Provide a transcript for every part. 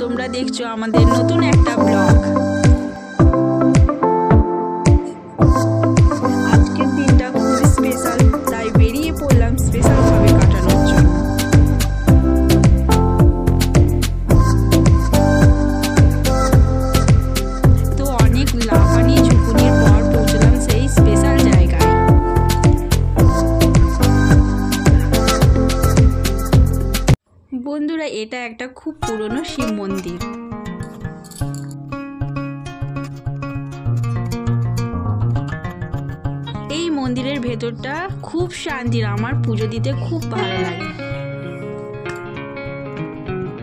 তোমরা দেখছো আমাদের নতুন একটা ব্লগ। আজকের দিনটা খুবই স্পেশাল, তাই বেরিয়ে পড়লাম স্পেশাল ভাবে কাটানোর জন্য। তো অনেক লাফানি ঝুঁকুনির পর পৌঁছলাম সেই স্পেশাল জায়গায়। বন্ধুরা, এটা একটা খুব পুরনো শিব মন্দির। এই মন্দিরের ভেতরটা খুব শান্তির, আমার পুজো দিতে খুব ভালো লাগে।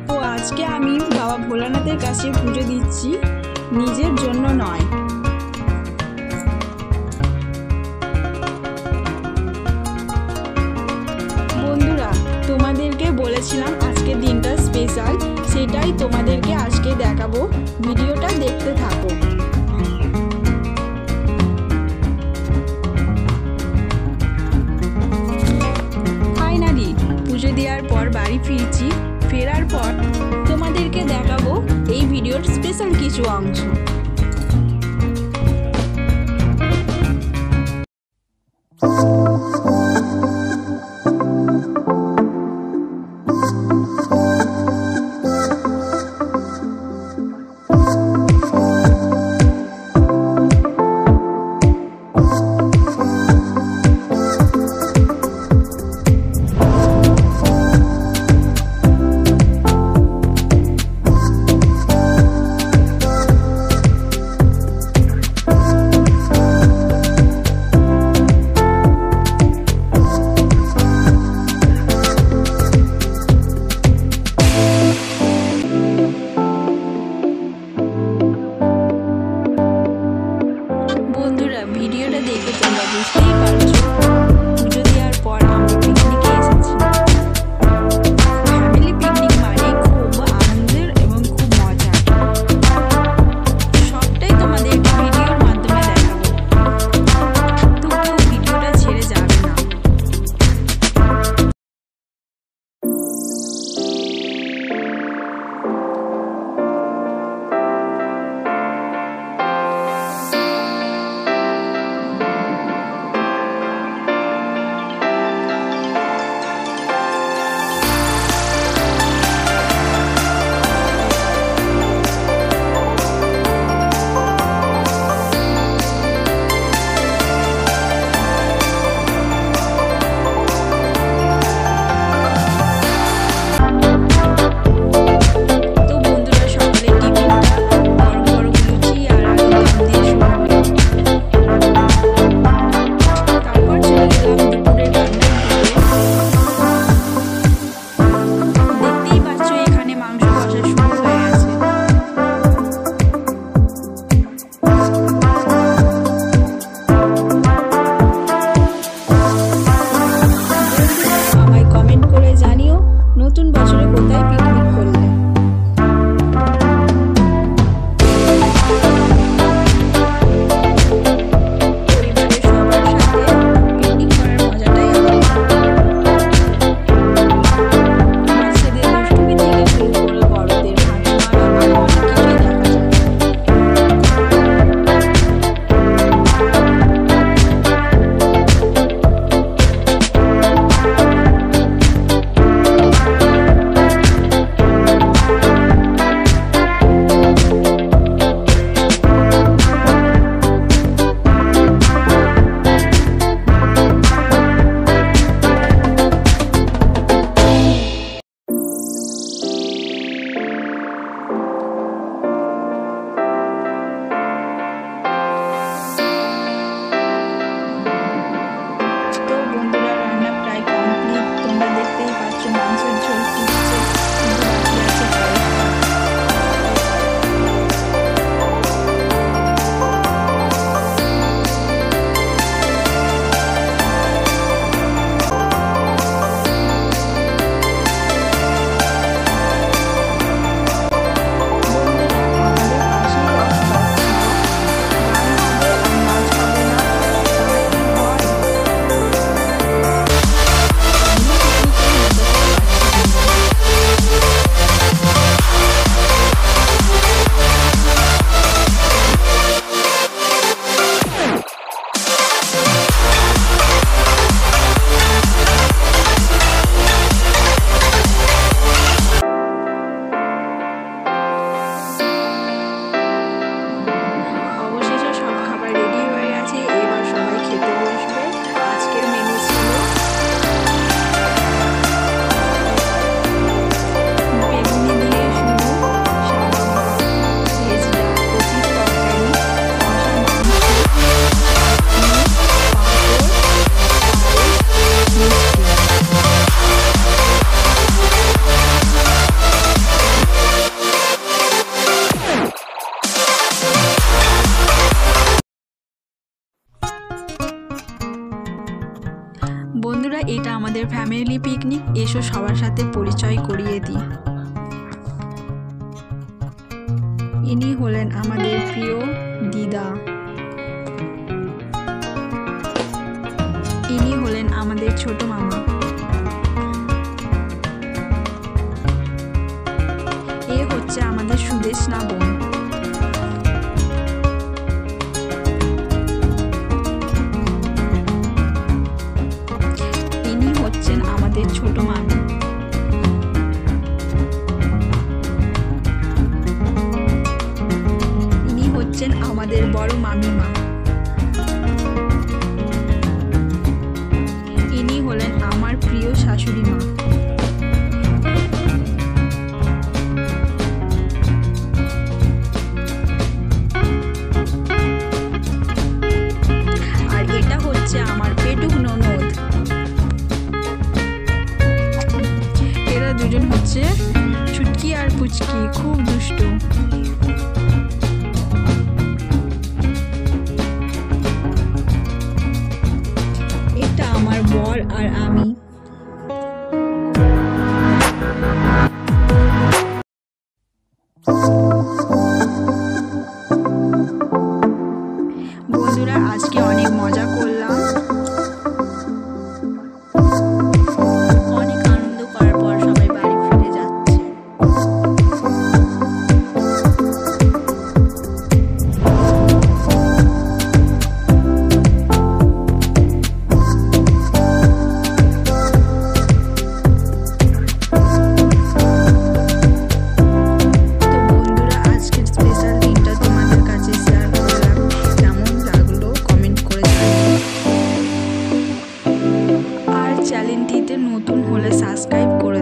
তো আজকে আমি বাবা ভোলানাথের কাছে পুজো দিচ্ছি, নিজের জন্য নয়। বন্ধুরা, তোমাদেরকে বলেছিলাম আজকের দিনটা স্পেশাল, সেটাই তোমাদেরকে আজকে দেখাবো। ভিডিওটা দেখতে থাকো। ফাইনালি পুজো দেওয়ার পর বাড়ি ফিরছি। ফেরার পর তোমাদেরকে দেখাবো এই ভিডিওর স্পেশাল কিছু অংশ। ভিডিওটা দেখে তোমরা বুঝতেই পারছো পুজো দেওয়ার পর আমরা পিকনিকে এসেছি। ফ্যামিলি পিকনিক মানে খুব আনন্দের এবং খুব মজা। সবটাই তোমাদেরকে ভিডিওর মাধ্যমে দেখাবো, তো কেউ ভিডিওটা ছেড়ে যাবে না। বন্ধুরা, এটা আমাদের ফ্যামিলি পিকনিক। এসো সবার সাথে পরিচয় করিয়ে দিই। ইনি হলেন আমাদের প্রিয় দিদা। ইনি হলেন আমাদের ছোট মামা। এ হচ্ছে আমাদের সুদেষ্ণা বোন। ইনি হচ্ছেন আমাদের ছোট মামি। ইনি হচ্ছেন আমাদের বড় মামিমা। ইনি হলেন আমার প্রিয় শাশুড়ি মা। আর এটা হচ্ছে আমার পেটুক ননদ। এরা দুজন হচ্ছে ছুটকি আর পুচকি, খুব দুষ্টু। এটা আমার বর আর আমি। বন্ধুরা, আজকে অনেক মজা করলাম। অনেক আনন্দ করার পর সবাই বাড়ি ফিরে যাচ্ছে। চ্যানেলটিতে নতুন হলে সাবস্ক্রাইব করুন।